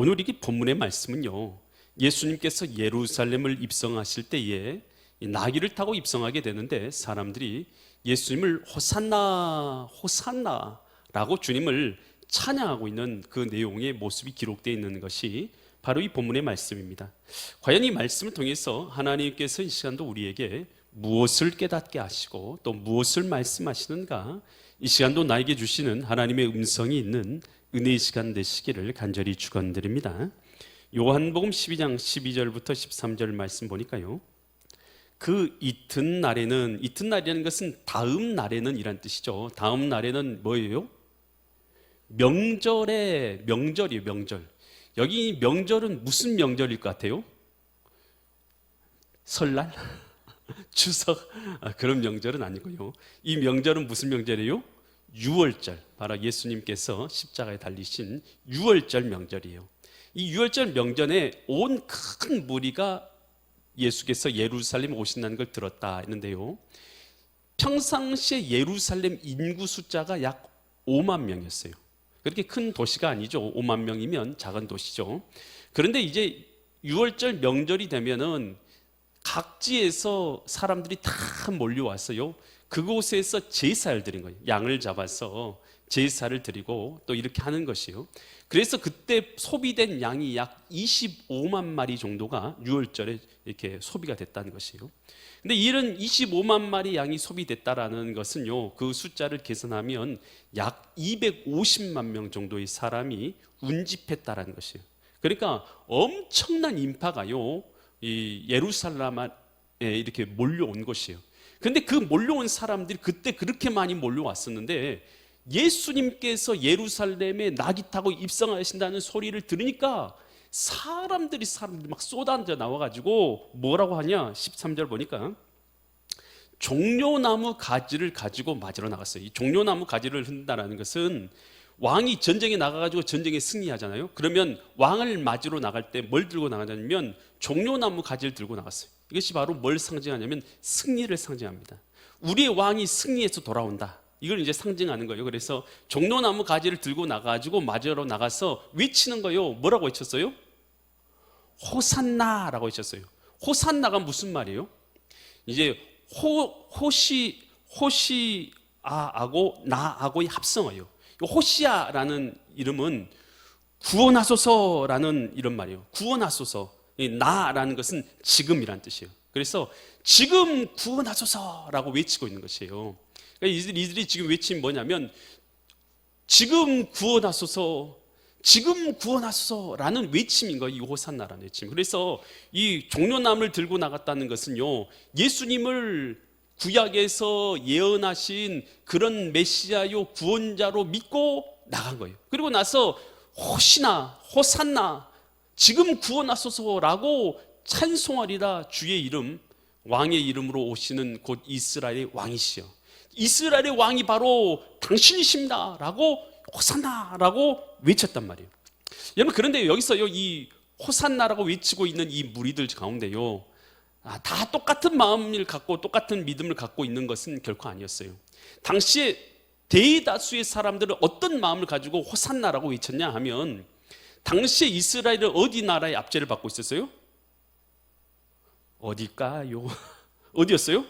오늘 이 본문의 말씀은요, 예수님께서 예루살렘을 입성하실 때에 이 나귀를 타고 입성하게 되는데 사람들이 예수님을 호산나 호산나 라고 주님을 찬양하고 있는 그 내용의 모습이 기록되어 있는 것이 바로 이 본문의 말씀입니다. 과연 이 말씀을 통해서 하나님께서 이 시간도 우리에게 무엇을 깨닫게 하시고 또 무엇을 말씀하시는가, 이 시간도 나에게 주시는 하나님의 음성이 있는 은혜의 시간 되시기를 간절히 축원드립니다. 요한복음 12장 12절부터 13절 말씀 보니까요, 그 이튿날에는, 이튿날이라는 것은 다음 날에는 이란 뜻이죠. 다음 날에는 뭐예요? 명절이에요. 명절. 여기 명절은 무슨 명절일 것 같아요? 설날? 추석? 그런 명절은 아니고요. 이 명절은 무슨 명절이에요? 유월절. 바로 예수님께서 십자가에 달리신 유월절 명절이에요. 이 유월절 명절에 온 큰 무리가 예수께서 예루살렘에 오신다는 걸 들었다 했는데요, 평상시에 예루살렘 인구 숫자가 약 5만 명이었어요. 그렇게 큰 도시가 아니죠. 5만 명이면 작은 도시죠. 그런데 이제 6월절 명절이 되면은 각지에서 사람들이 다 몰려왔어요. 그곳에서 제사를 드린 거예요. 양을 잡아서 제사를 드리고 또 이렇게 하는 것이요. 그래서 그때 소비된 양이 약 25만 마리 정도가 6월절에 이렇게 소비가 됐다는 것이에요. 근데 이런 25만 마리 양이 소비됐다라는 것은요, 그 숫자를 계산하면 약 250만 명 정도의 사람이 운집했다라는 것이에요. 그러니까 엄청난 인파가요, 이 예루살렘에 이렇게 몰려온 것이에요. 근데 그 몰려온 사람들이 그때 그렇게 많이 몰려왔었는데 예수님께서 예루살렘에 나귀 타고 입성하신다는 소리를 들으니까 사람들이 막 쏟아져 나와가지고 뭐라고 하냐, 13절 보니까 종려나무 가지를 가지고 맞으러 나갔어요. 이 종려나무 가지를 흔든다는 것은 왕이 전쟁에 나가가지고 전쟁에 승리하잖아요. 그러면 왕을 맞으러 나갈 때 뭘 들고 나가냐면 종려나무 가지를 들고 나갔어요. 이것이 바로 뭘 상징하냐면 승리를 상징합니다. 우리의 왕이 승리해서 돌아온다, 이걸 이제 상징하는 거예요. 그래서 종려나무 가지를 들고 나가가지고 맞으러 나가서 외치는 거예요. 뭐라고 외쳤어요? 호산나라고 외쳤어요. 호산나가 무슨 말이에요? 이제 호시아하고 나하고의 합성어예요. 호시아라는 이름은 구원하소서라는 이런 말이에요. 구원하소서. 나라는 것은 지금이란 뜻이에요. 그래서 지금 구원하소서라고 외치고 있는 것이에요. 그러니까 이들이 지금 외침이 뭐냐면 지금 구원하소서, 지금 구원하소서라는 외침인 거예요. 이 호산나라는 외침. 그래서 이 종려나무를 들고 나갔다는 것은요, 예수님을 구약에서 예언하신 그런 메시아요 구원자로 믿고 나간 거예요. 그리고 나서 호시나 호산나, 지금 구원하소서라고 찬송하리라. 주의 이름, 왕의 이름으로 오시는 곧 이스라엘의 왕이시여, 이스라엘의 왕이 바로 당신이십니다 라고 호산나라고 외쳤단 말이에요. 여러분, 그런데 여기서요, 이 호산나라고 외치고 있는 이 무리들 가운데요, 다 똑같은 마음을 갖고 똑같은 믿음을 갖고 있는 것은 결코 아니었어요. 당시에 대다수의 사람들은 어떤 마음을 가지고 호산나라고 외쳤냐 하면, 당시에 이스라엘은 어디 나라의 압제를 받고 있었어요? 어딜까요? 어디였어요?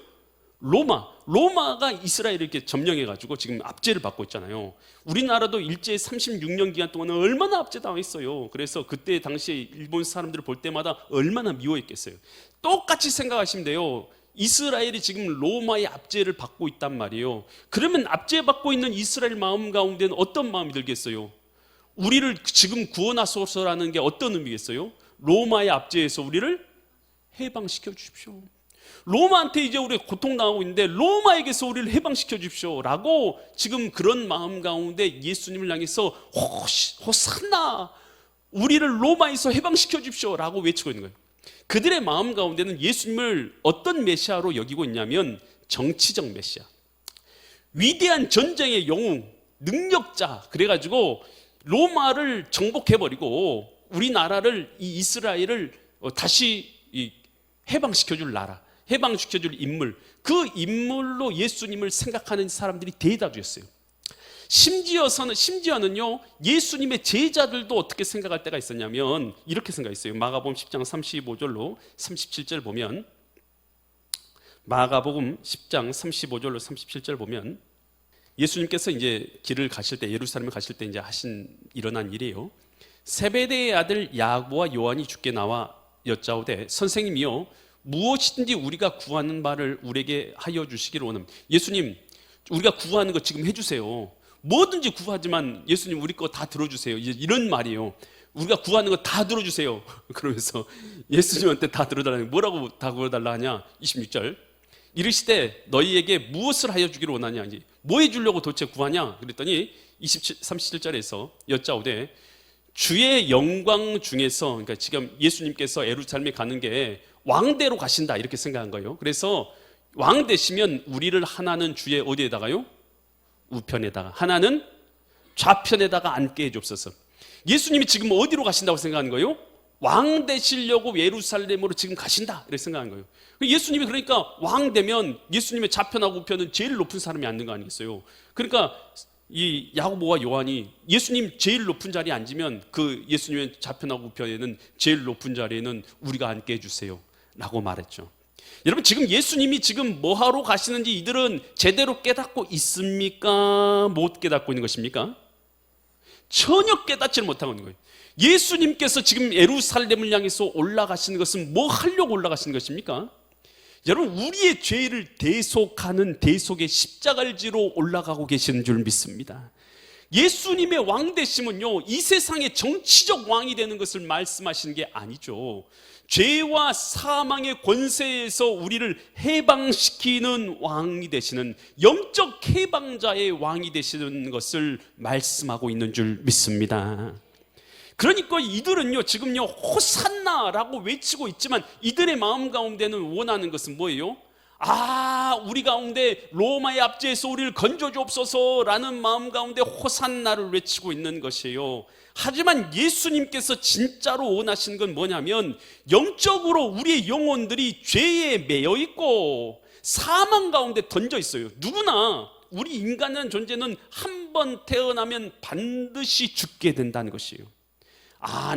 로마가 이스라엘을 이렇게 점령해가지고 지금 압제를 받고 있잖아요. 우리나라도 일제 36년 기간 동안 얼마나 압제당했어요. 그래서 그때 당시에 일본 사람들을 볼 때마다 얼마나 미워했겠어요. 똑같이 생각하시면 돼요. 이스라엘이 지금 로마의 압제를 받고 있단 말이에요. 그러면 압제받고 있는 이스라엘 마음 가운데는 어떤 마음이 들겠어요? 우리를 지금 구원하소서라는 게 어떤 의미겠어요? 로마의 압제에서 우리를 해방시켜 주십시오. 로마한테 이제 우리 고통당하고 있는데 로마에게서 우리를 해방시켜 주십시오 라고 지금 그런 마음 가운데 예수님을 향해서 호산나, 우리를 로마에서 해방시켜 주십시오 라고 외치고 있는 거예요. 그들의 마음 가운데는 예수님을 어떤 메시아로 여기고 있냐면 정치적 메시아, 위대한 전쟁의 영웅, 능력자. 그래가지고 로마를 정복해버리고 우리나라를, 이 이스라엘을 다시 해방시켜줄 나라, 해방시켜줄 인물, 그 인물로 예수님을 생각하는 사람들이 대다수였어요. 심지어는요, 예수님의 제자들도 어떻게 생각할 때가 있었냐면 이렇게 생각했어요. 마가복음 10장 35절로 37절 보면, 마가복음 10장 35절로 37절 보면, 예수님께서 이제 길을 가실 때, 예루살렘을 가실 때 이제 일어난 일이에요. 세베대의 아들 야고보와 요한이 주께 나와 여짜오되, 선생님이요, 무엇이든지 우리가 구하는 바를 우리에게 하여 주시기를 원합니다. 예수님, 우리가 구하는 거 지금 해주세요. 뭐든지 구하지만 예수님 우리 거 다 들어주세요. 이런 말이에요. 우리가 구하는 거 다 들어주세요. 그러면서 예수님한테 다 들어달라는, 뭐라고 다 들어달라 하냐? 26절, 이르시되 너희에게 무엇을 하여 주기를 원하냐, 뭐 해주려고 도대체 구하냐? 그랬더니 37절에서 여짜오되, 주의 영광 중에서, 그러니까 지금 예수님께서 예루살렘에 가는 게 왕대로 가신다 이렇게 생각한 거예요. 그래서 왕 되시면 우리를 하나는 주의 어디에다가요? 우편에다가, 하나는 좌편에다가 앉게 해주옵소서. 예수님이 지금 어디로 가신다고 생각하는 거예요? 왕 되시려고 예루살렘으로 지금 가신다 이렇게 생각하는 거예요. 예수님이 그러니까 왕 되면 예수님의 좌편하고 우편은 제일 높은 사람이 앉는 거 아니겠어요? 그러니까 이 야고보와 요한이 예수님 제일 높은 자리에 앉으면 그 예수님의 좌편하고 우편에는 제일 높은 자리에는 우리가 앉게 해주세요 라고 말했죠. 여러분, 지금 예수님이 지금 뭐하러 가시는지 이들은 제대로 깨닫고 있습니까? 못 깨닫고 있는 것입니까? 전혀 깨닫지를 못하고 있는 거예요. 예수님께서 지금 예루살렘을 향해서 올라가시는 것은 뭐 하려고 올라가시는 것입니까? 여러분, 우리의 죄를 대속하는 대속의 십자가를 지러 올라가고 계시는 줄 믿습니다. 예수님의 왕되심은요, 이 세상의 정치적 왕이 되는 것을 말씀하시는 게 아니죠. 죄와 사망의 권세에서 우리를 해방시키는 왕이 되시는, 영적 해방자의 왕이 되시는 것을 말씀하고 있는 줄 믿습니다. 그러니까 이들은요, 지금요, 호산나라고 외치고 있지만 이들의 마음 가운데는 원하는 것은 뭐예요? 우리 가운데 로마의 압제에서 우리를 건져주옵소서라는 마음 가운데 호산나를 외치고 있는 것이에요. 하지만 예수님께서 진짜로 원하시는 건 뭐냐면, 영적으로 우리의 영혼들이 죄에 매여 있고 사망 가운데 던져 있어요. 누구나, 우리 인간의 존재는 한 번 태어나면 반드시 죽게 된다는 것이에요.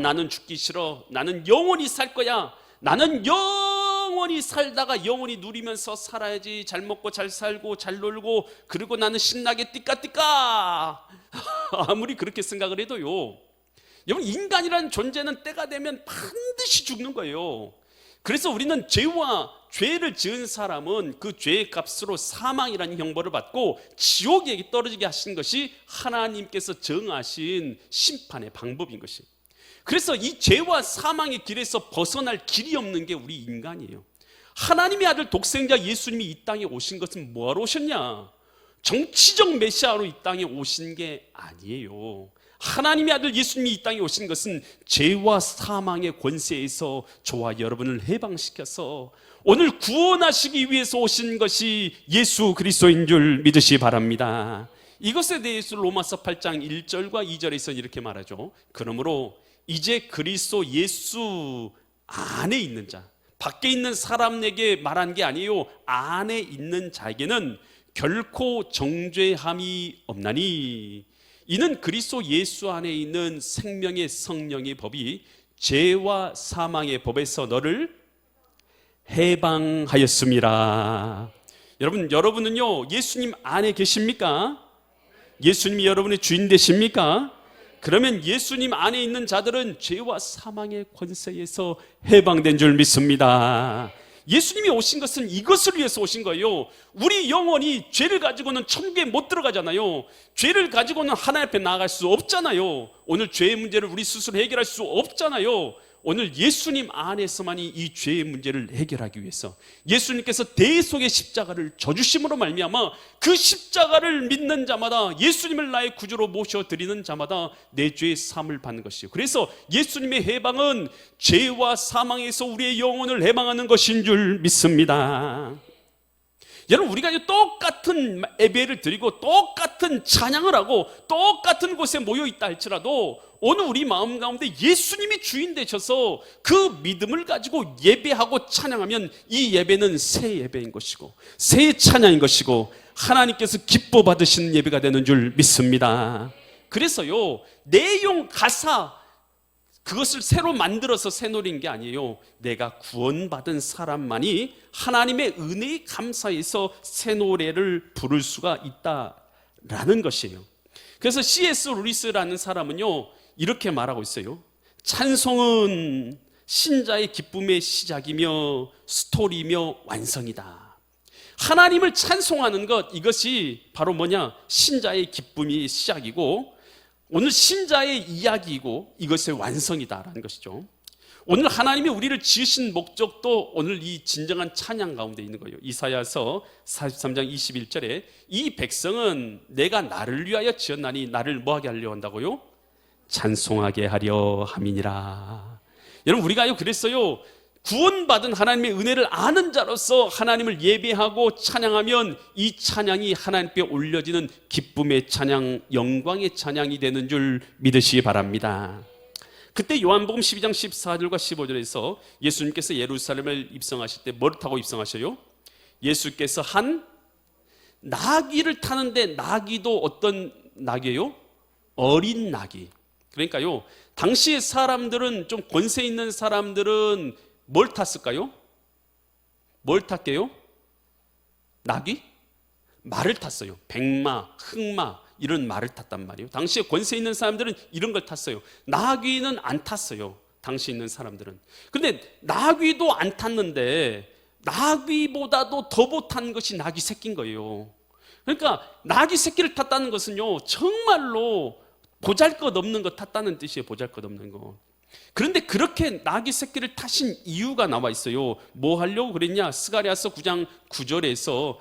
나는 죽기 싫어, 나는 영원히 살 거야, 나는 영원히 살다가 영원히 누리면서 살아야지, 잘 먹고 잘 살고 잘 놀고, 그리고 나는 신나게 띠까띠까 아무리 그렇게 생각을 해도요, 여러분, 인간이라는 존재는 때가 되면 반드시 죽는 거예요. 그래서 우리는 죄를 지은 사람은 그 죄의 값으로 사망이라는 형벌을 받고 지옥에 떨어지게 하신 것이 하나님께서 정하신 심판의 방법인 것이에요. 그래서 이 죄와 사망의 길에서 벗어날 길이 없는 게 우리 인간이에요. 하나님의 아들 독생자 예수님이 이 땅에 오신 것은 뭐하러 오셨냐? 정치적 메시아로 이 땅에 오신 게 아니에요. 하나님의 아들 예수님이 이 땅에 오신 것은 죄와 사망의 권세에서 저와 여러분을 해방시켜서 오늘 구원하시기 위해서 오신 것이 예수 그리스도인 줄 믿으시기 바랍니다. 이것에 대해서 로마서 8장 1절과 2절에서 이렇게 말하죠. 그러므로 이제 그리스도 예수 안에 있는 자, 밖에 있는 사람에게 말한 게 아니에요. 안에 있는 자에게는 결코 정죄함이 없나니, 이는 그리스도 예수 안에 있는 생명의 성령의 법이 죄와 사망의 법에서 너를 해방하였습니다. 여러분은요, 예수님 안에 계십니까? 예수님이 여러분의 주인 되십니까? 그러면 예수님 안에 있는 자들은 죄와 사망의 권세에서 해방된 줄 믿습니다. 예수님이 오신 것은 이것을 위해서 오신 거예요. 우리 영혼이 죄를 가지고는 천국에 못 들어가잖아요. 죄를 가지고는 하나님 앞에 나아갈 수 없잖아요. 오늘 죄의 문제를 우리 스스로 해결할 수 없잖아요. 오늘 예수님 안에서만이 이 죄의 문제를 해결하기 위해서 예수님께서 대속의 십자가를 져주심으로 말미암아 그 십자가를 믿는 자마다, 예수님을 나의 구주로 모셔드리는 자마다 내 죄의 사함을 받는 것이에요. 그래서 예수님의 해방은 죄와 사망에서 우리의 영혼을 해방하는 것인 줄 믿습니다. 여러분, 우리가 똑같은 예배를 드리고 똑같은 찬양을 하고 똑같은 곳에 모여있다 할지라도 오늘 우리 마음 가운데 예수님이 주인 되셔서 그 믿음을 가지고 예배하고 찬양하면 이 예배는 새 예배인 것이고 새 찬양인 것이고 하나님께서 기뻐 받으시는 예배가 되는 줄 믿습니다. 그래서요, 내용, 가사, 그것을 새로 만들어서 새노래인 게 아니에요. 내가 구원받은 사람만이 하나님의 은혜에 감사해서 새노래를 부를 수가 있다라는 것이에요. 그래서 C.S. 루이스라는 사람은요, 이렇게 말하고 있어요. 찬송은 신자의 기쁨의 시작이며 스토리며 완성이다. 하나님을 찬송하는 것, 이것이 바로 뭐냐? 신자의 기쁨이 시작이고 오늘 신자의 이야기이고 이것의 완성이다라는 것이죠. 오늘 하나님이 우리를 지으신 목적도 오늘 이 진정한 찬양 가운데 있는 거예요. 이사야서 43장 21절에 이 백성은 내가 나를 위하여 지었나니 나를 뭐하게 하려 한다고요? 찬송하게 하려 함이니라. 여러분, 우리가요 그랬어요. 구원받은 하나님의 은혜를 아는 자로서 하나님을 예배하고 찬양하면 이 찬양이 하나님께 올려지는 기쁨의 찬양, 영광의 찬양이 되는 줄 믿으시기 바랍니다. 그때 요한복음 12장 14절과 15절에서 예수님께서 예루살렘을 입성하실 때 뭘 타고 입성하셔요? 예수께서 한 나귀를 타는데, 나귀도 어떤 나귀예요? 어린 나귀. 그러니까요, 당시의 사람들은, 좀 권세 있는 사람들은 뭘 탔을까요? 뭘 탔게요? 나귀? 말을 탔어요. 백마, 흑마, 이런 말을 탔단 말이에요. 당시에 권세 있는 사람들은 이런 걸 탔어요. 나귀는 안 탔어요. 당시에 있는 사람들은. 근데 나귀도 안 탔는데 나귀보다도 더 못한 것이 나귀 새끼인 거예요. 그러니까 나귀 새끼를 탔다는 것은요, 정말로 보잘것없는 거 탔다는 뜻이에요. 보잘것없는 거. 그런데 그렇게 나귀 새끼를 타신 이유가 나와 있어요. 뭐 하려고 그랬냐? 스가랴서 9장 9절에서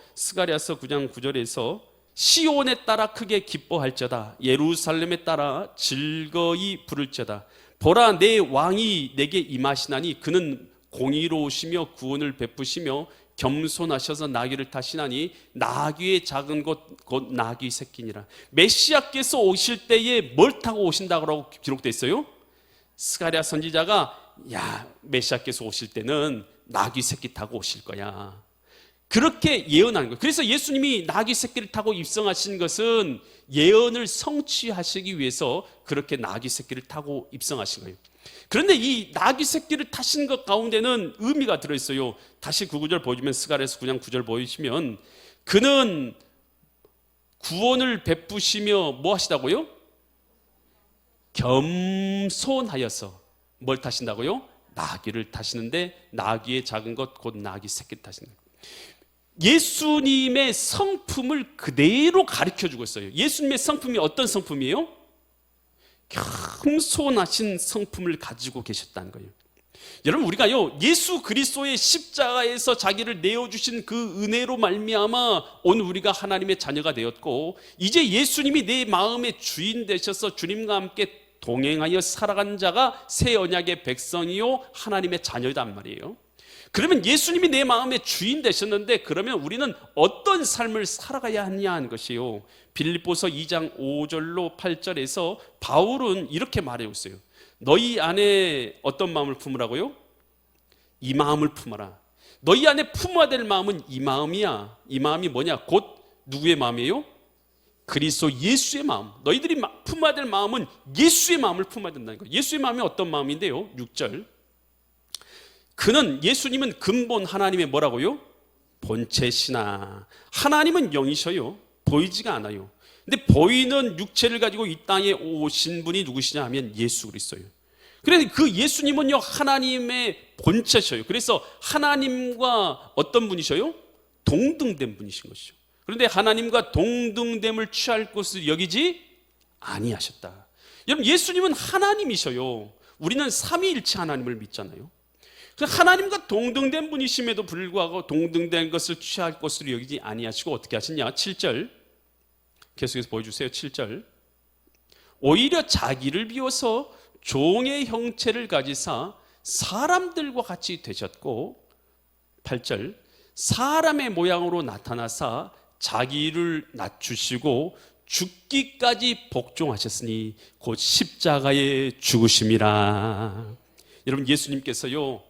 시온에 따라 크게 기뻐할지어다, 예루살렘에 따라 즐거이 부를지어다. 보라, 내 왕이 내게 임하시나니 그는 공의로우시며 구원을 베푸시며 겸손하셔서 나귀를 타시나니 나귀의 작은 것 곧 나귀 새끼니라. 메시아께서 오실 때에 뭘 타고 오신다고 기록되어 있어요? 스가랴 선지자가 메시아께서 오실 때는 나귀 새끼 타고 오실 거야, 그렇게 예언하는 거예요. 그래서 예수님이 나귀 새끼를 타고 입성하신 것은 예언을 성취하시기 위해서 그렇게 나귀 새끼를 타고 입성하신 거예요. 그런데 이 나귀 새끼를 타신 것 가운데는 의미가 들어있어요. 다시 그 구절 보여주면, 스가랴서 9장 9절 보여주시면, 그는 구원을 베푸시며 뭐 하시다고요? 겸손하여서 뭘 타신다고요? 나귀를 타시는데, 나귀의 작은 것 곧 나귀 새끼를 타시는 거예요. 예수님의 성품을 그대로 가르쳐주고 있어요. 예수님의 성품이 어떤 성품이에요? 겸손하신 성품을 가지고 계셨다는 거예요. 여러분, 우리가요, 예수 그리스도의 십자가에서 자기를 내어주신 그 은혜로 말미암아 오늘 우리가 하나님의 자녀가 되었고, 이제 예수님이 내 마음의 주인 되셔서 주님과 함께 동행하여 살아간 자가 새 언약의 백성이요 하나님의 자녀란 말이에요. 그러면 예수님이 내 마음의 주인 되셨는데, 그러면 우리는 어떤 삶을 살아가야 하냐 하는 것이요. 빌립보서 2장 5절로 8절에서 바울은 이렇게 말하고 있어요. 너희 안에 어떤 마음을 품으라고요? 이 마음을 품어라. 너희 안에 품어야 될 마음은 이 마음이야. 이 마음이 뭐냐? 곧 누구의 마음이에요? 그리스도 예수의 마음. 너희들이 품어야 될 마음은 예수의 마음을 품어야 된다는 거예요. 예수의 마음이 어떤 마음인데요? 6절. 그는, 예수님은 근본 하나님의 뭐라고요? 본체시나. 하나님은 영이셔요. 보이지가 않아요. 근데 보이는 육체를 가지고 이 땅에 오신 분이 누구시냐 하면 예수 그리스도예요. 그래서 그 예수님은요, 하나님의 본체셔요. 그래서 하나님과 어떤 분이셔요? 동등된 분이신 것이죠. 그런데 하나님과 동등됨을 취할 것을 여기지 아니하셨다. 여러분, 예수님은 하나님이셔요. 우리는 삼위일체 하나님을 믿잖아요. 하나님과 동등된 분이심에도 불구하고 동등된 것을 취할 것으로 여기지 아니하시고 어떻게 하시냐? 7절 계속해서 보여주세요. 7절. 오히려 자기를 비워서 종의 형체를 가지사 사람들과 같이 되셨고, 8절. 사람의 모양으로 나타나사 자기를 낮추시고 죽기까지 복종하셨으니 곧 십자가에 죽으심이라. 여러분, 예수님께서요,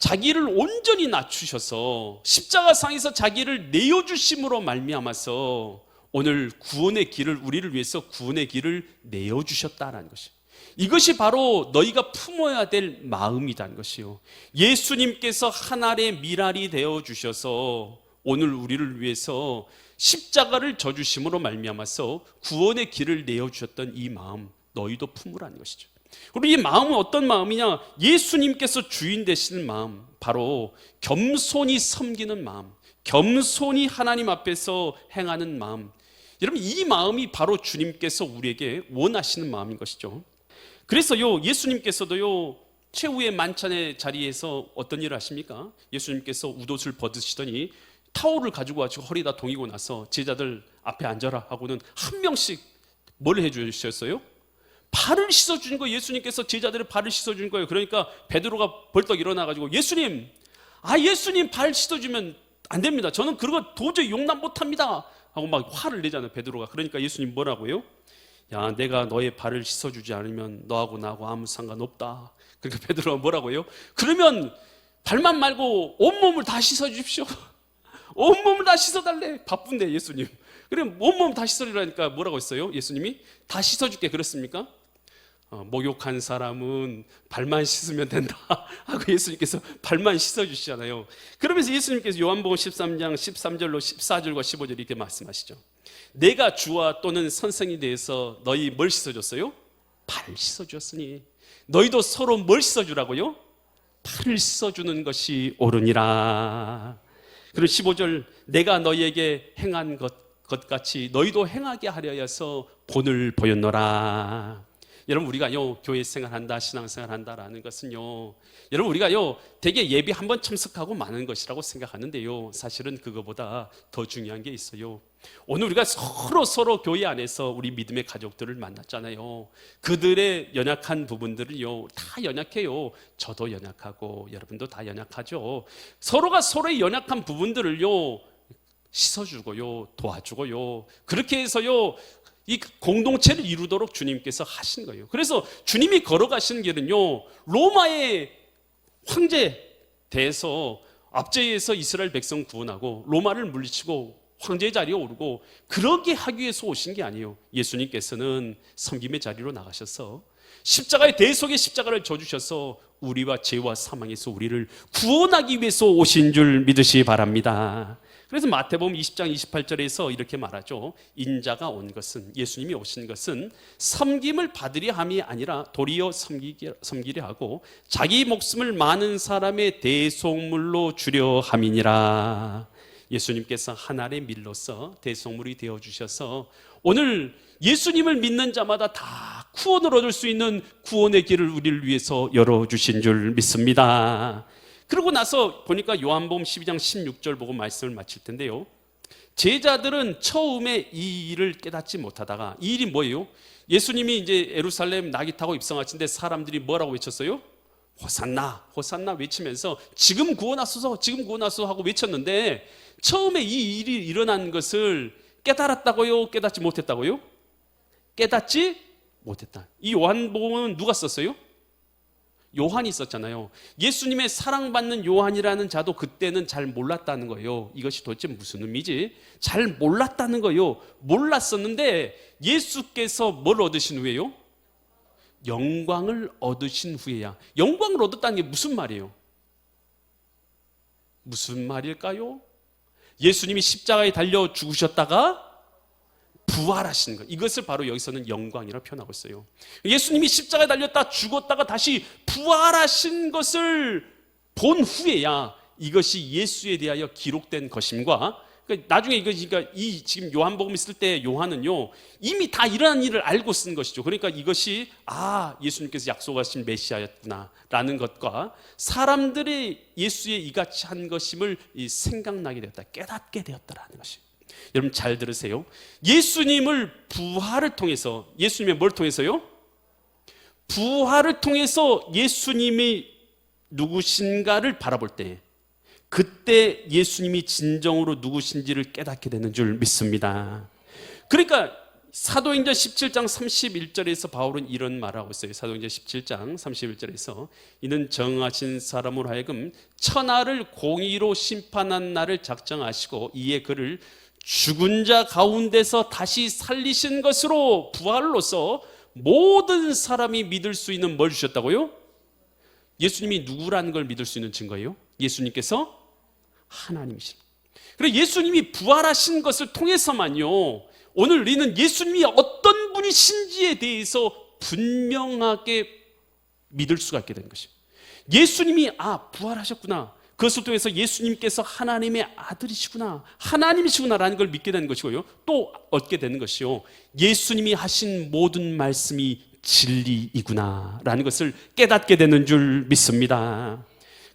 자기를 온전히 낮추셔서 십자가상에서 자기를 내어주심으로 말미암아서 오늘 구원의 길을, 우리를 위해서 구원의 길을 내어주셨다는 것이에요. 이것이 바로 너희가 품어야 될 마음이라는 것이요, 예수님께서 하늘의 미랄이 되어주셔서 오늘 우리를 위해서 십자가를 져주심으로 말미암아서 구원의 길을 내어주셨던 이 마음, 너희도 품으라는 것이죠. 그리고 이 마음은 어떤 마음이냐? 예수님께서 주인 되시는 마음, 바로 겸손히 섬기는 마음, 겸손히 하나님 앞에서 행하는 마음. 여러분, 이 마음이 바로 주님께서 우리에게 원하시는 마음인 것이죠. 그래서요, 예수님께서도요, 최후의 만찬의 자리에서 어떤 일을 하십니까? 예수님께서 웃옷을 벗으시더니 타올을 가지고 와서 허리다 동이고 나서 제자들 앞에 앉아라 하고는 한 명씩 뭘 해주셨어요? 발을 씻어주는 거예요. 예수님께서 제자들의 발을 씻어주는 거예요. 그러니까 베드로가 벌떡 일어나가지고 예수님 발 씻어주면 안 됩니다. 저는 그거 도저히 용납 못합니다 하고 막 화를 내잖아요, 베드로가. 그러니까 예수님 뭐라고요? 야, 내가 너의 발을 씻어주지 않으면 너하고 나하고 아무 상관없다. 그러니까 베드로가 뭐라고요? 그러면 발만 말고 온몸을 다 씻어주십시오. 온몸을 다 씻어달래. 바쁜데 예수님. 그래, 온몸 다 씻어주라니까 뭐라고 했어요? 예수님이 다 씻어줄게 그랬습니까? 목욕한 사람은 발만 씻으면 된다 하고 예수님께서 발만 씻어주시잖아요. 그러면서 예수님께서 요한복음 13장 13절로 14절과 15절 이렇게 말씀하시죠. 내가 주와 또는 선생이 대해서 너희 뭘 씻어줬어요? 발을 씻어주었으니 너희도 서로 뭘 씻어주라고요? 발을 씻어주는 것이 옳으니라. 그리고 15절, 내가 너희에게 행한 것 같이 너희도 행하게 하려 해서 본을 보였노라. 여러분, 우리가요, 교회 생활한다, 신앙생활한다라는 것은요, 여러분, 우리가요, 되게 예배 한번 참석하고 마는 것이라고 생각하는데요, 사실은 그거보다 더 중요한 게 있어요. 오늘 우리가 서로 교회 안에서 우리 믿음의 가족들을 만났잖아요. 그들의 연약한 부분들은요, 다 연약해요. 저도 연약하고 여러분도 다 연약하죠. 서로가 서로의 연약한 부분들을요, 씻어주고요, 도와주고요, 그렇게 해서요, 이 공동체를 이루도록 주님께서 하신 거예요. 그래서 주님이 걸어가시는 길은요, 로마의 황제 대해서 압제해서 이스라엘 백성 구원하고 로마를 물리치고 황제의 자리에 오르고 그렇게 하기 위해서 오신 게 아니에요. 예수님께서는 섬김의 자리로 나가셔서 십자가의 대속의 십자가를 져주셔서 우리와 죄와 사망에서 우리를 구원하기 위해서 오신 줄 믿으시기 바랍니다. 그래서 마태복음 20장 28절에서 이렇게 말하죠. 인자가 온 것은, 예수님이 오신 것은 섬김을 받으려 함이 아니라 도리어 섬기려 하고 자기 목숨을 많은 사람의 대속물로 주려 함이니라. 예수님께서 하늘의 밀로서 대속물이 되어주셔서 오늘 예수님을 믿는 자마다 다 구원을 얻을 수 있는 구원의 길을 우리를 위해서 열어주신 줄 믿습니다. 그러고 나서 보니까 요한복음 12장 16절 보고 말씀을 마칠 텐데요, 제자들은 처음에 이 일을 깨닫지 못하다가, 이 일이 뭐예요? 예수님이 이제 예루살렘 낙이 타고 입성하신데 사람들이 뭐라고 외쳤어요? 호산나, 호산나 외치면서 지금 구원하소서, 지금 구원하소서 하고 외쳤는데 처음에 이 일이 일어난 것을 깨달았다고요? 깨닫지 못했다고요? 깨닫지 못했다. 이 요한복음은 누가 썼어요? 요한이 있었잖아요. 예수님의 사랑받는 요한이라는 자도 그때는 잘 몰랐다는 거예요. 이것이 도대체 무슨 의미지? 잘 몰랐다는 거예요. 몰랐었는데 예수께서 뭘 얻으신 후에요? 영광을 얻으신 후에야. 영광을 얻었다는 게 무슨 말이에요? 무슨 말일까요? 예수님이 십자가에 달려 죽으셨다가 부활하신 것, 이것을 바로 여기서는 영광이라고 표현하고 있어요. 예수님이 십자가에 달렸다 죽었다가 다시 부활하신 것을 본 후에야 이것이 예수에 대하여 기록된 것임과, 나중에 그러니까 이 지금 요한복음 쓸 때 요한은요 이미 다 일어난 일을 알고 쓴 것이죠. 그러니까 이것이 예수님께서 약속하신 메시아였구나라는 것과 사람들이 예수의 이같이 한 것임을 생각나게 되었다, 깨닫게 되었다라는 것이에요. 여러분 잘 들으세요. 예수님을 부활을 통해서, 예수님의 뭘 통해서요? 부활을 통해서 예수님이 누구신가를 바라볼 때, 그때 예수님이 진정으로 누구신지를 깨닫게 되는 줄 믿습니다. 그러니까 사도행전 17장 31절에서 바울은 이런 말하고 있어요. 사도행전 17장 31절에서 이는 정하신 사람으로 하여금 천하를 공의로 심판한 날을 작정하시고 이에 그를 죽은 자 가운데서 다시 살리신 것으로 부활로서 모든 사람이 믿을 수 있는 뭘 주셨다고요? 예수님이 누구라는 걸 믿을 수 있는 증거예요. 예수님께서 하나님이십니다. 그리고 예수님이 부활하신 것을 통해서만요, 오늘 우리는 예수님이 어떤 분이신지에 대해서 분명하게 믿을 수가 있게 된 것입니다. 예수님이 부활하셨구나, 그것을 통해서 예수님께서 하나님의 아들이시구나, 하나님이시구나라는 걸 믿게 되는 것이고요, 또 얻게 되는 것이요, 예수님이 하신 모든 말씀이 진리이구나 라는 것을 깨닫게 되는 줄 믿습니다.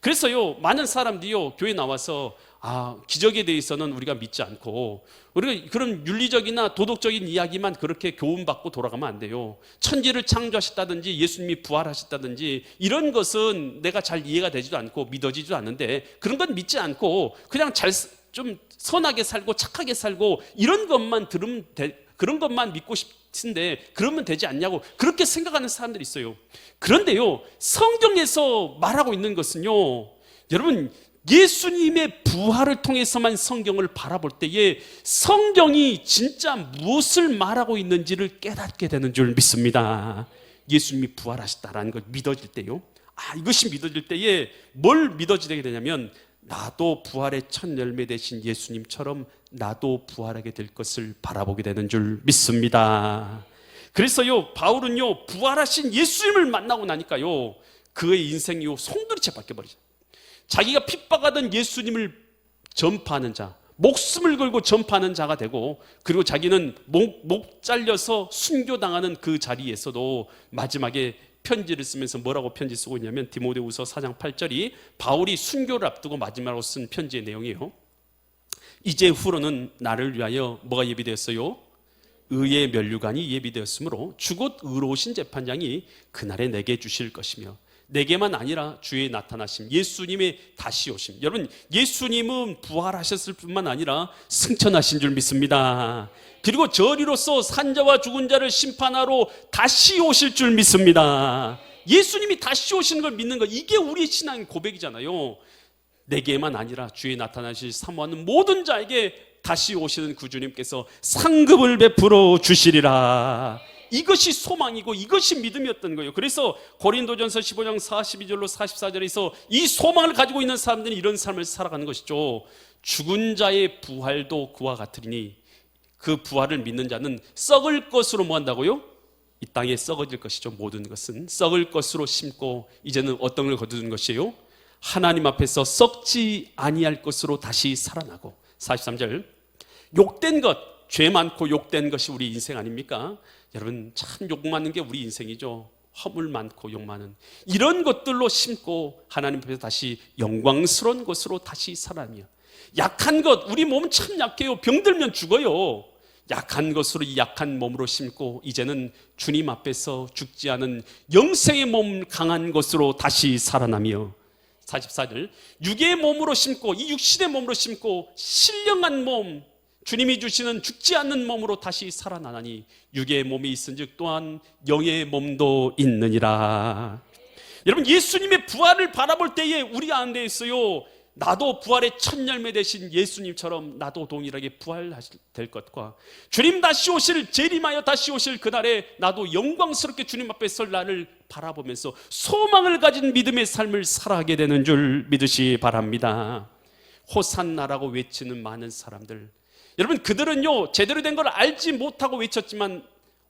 그래서요, 많은 사람들이요, 교회 나와서 기적에 대해서는 우리가 믿지 않고, 우리가 그런 윤리적이나 도덕적인 이야기만 그렇게 교훈받고 돌아가면 안 돼요. 천지를 창조하셨다든지 예수님이 부활하셨다든지 이런 것은 내가 잘 이해가 되지도 않고 믿어지지도 않는데, 그런 건 믿지 않고 그냥 좀 선하게 살고 착하게 살고 이런 것만 들으면 그런 것만 믿고 싶은데 그러면 되지 않냐고 그렇게 생각하는 사람들이 있어요. 그런데요, 성경에서 말하고 있는 것은요, 여러분, 예수님의 부활을 통해서만 성경을 바라볼 때에 성경이 진짜 무엇을 말하고 있는지를 깨닫게 되는 줄 믿습니다. 예수님이 부활하셨다라는 걸 믿어질 때요, 이것이 믿어질 때에 뭘 믿어지게 되냐면, 나도 부활의 첫 열매 되신 예수님처럼 나도 부활하게 될 것을 바라보게 되는 줄 믿습니다. 그래서요, 바울은요, 부활하신 예수님을 만나고 나니까요, 그의 인생이 송두리째 바뀌어버리죠. 자기가 핍박하던 예수님을 전파하는 자, 목숨을 걸고 전파하는 자가 되고, 그리고 자기는 목 잘려서 순교당하는 그 자리에서도 마지막에 편지를 쓰면서 뭐라고 편지 쓰고 있냐면, 디모데후서 4장 8절이 바울이 순교를 앞두고 마지막으로 쓴 편지의 내용이에요. 이제 후로는 나를 위하여 뭐가 예비되었어요? 의의 면류관이 예비되었으므로 주곧 의로우신 재판장이 그날에 내게 주실 것이며, 내게만 아니라 주의 나타나심, 예수님의 다시 오심. 여러분, 예수님은 부활하셨을 뿐만 아니라 승천하신 줄 믿습니다. 그리고 저리로서 산자와 죽은 자를 심판하러 다시 오실 줄 믿습니다. 예수님이 다시 오시는 걸 믿는 것, 이게 우리의 신앙의 고백이잖아요. 내게만 아니라 주의 나타나실 사모하는 모든 자에게 다시 오시는 구주님께서 상급을 베풀어 주시리라. 이것이 소망이고 이것이 믿음이었던 거예요. 그래서 고린도전서 15장 42절로 44절에서 이 소망을 가지고 있는 사람들이 이런 삶을 살아가는 것이죠. 죽은 자의 부활도 그와 같으리니 그 부활을 믿는 자는 썩을 것으로 뭐 한다고요? 이 땅에 썩어질 것이죠. 모든 것은 썩을 것으로 심고 이제는 어떤 걸 거두는 것이에요? 하나님 앞에서 썩지 아니할 것으로 다시 살아나고. 43절, 욕된 것, 죄 많고 욕된 것이 우리 인생 아닙니까? 여러분, 참 욕 많은 게 우리 인생이죠. 허물 많고 욕 많은 이런 것들로 심고 하나님 앞에서 다시 영광스러운 것으로 다시 살아나며, 약한 것, 우리 몸은 참 약해요. 병들면 죽어요. 약한 것으로 이 약한 몸으로 심고 이제는 주님 앞에서 죽지 않은 영생의 몸, 강한 것으로 다시 살아나며. 44절, 육의 몸으로 심고, 이 육신의 몸으로 심고 신령한 몸, 주님이 주시는 죽지 않는 몸으로 다시 살아나나니 육의 몸이 있은즉 또한 영의 몸도 있느니라. 여러분, 예수님의 부활을 바라볼 때에 우리 안에 있어요, 나도 부활의 첫 열매 되신 예수님처럼 나도 동일하게 부활하실 될 것과, 주님 다시 오실, 재림하여 다시 오실 그날에 나도 영광스럽게 주님 앞에 설 날을 바라보면서 소망을 가진 믿음의 삶을 살아가게 되는 줄 믿으시 바랍니다. 호산나라고 외치는 많은 사람들, 여러분, 그들은요 제대로 된 걸 알지 못하고 외쳤지만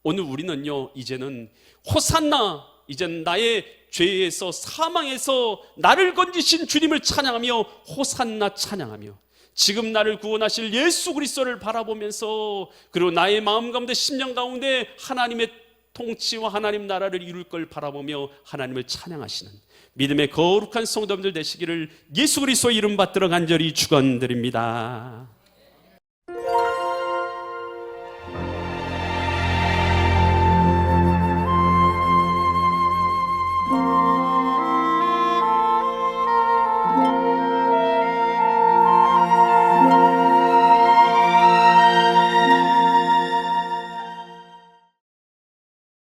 오늘 우리는요 이제는 호산나, 이제는 나의 죄에서 사망에서 나를 건지신 주님을 찬양하며 호산나 찬양하며, 지금 나를 구원하실 예수 그리스도를 바라보면서, 그리고 나의 마음 가운데 심령 가운데 하나님의 통치와 하나님 나라를 이룰 걸 바라보며 하나님을 찬양하시는 믿음의 거룩한 성도들 되시기를 예수 그리스도의 이름 받들어 간절히 축원드립니다.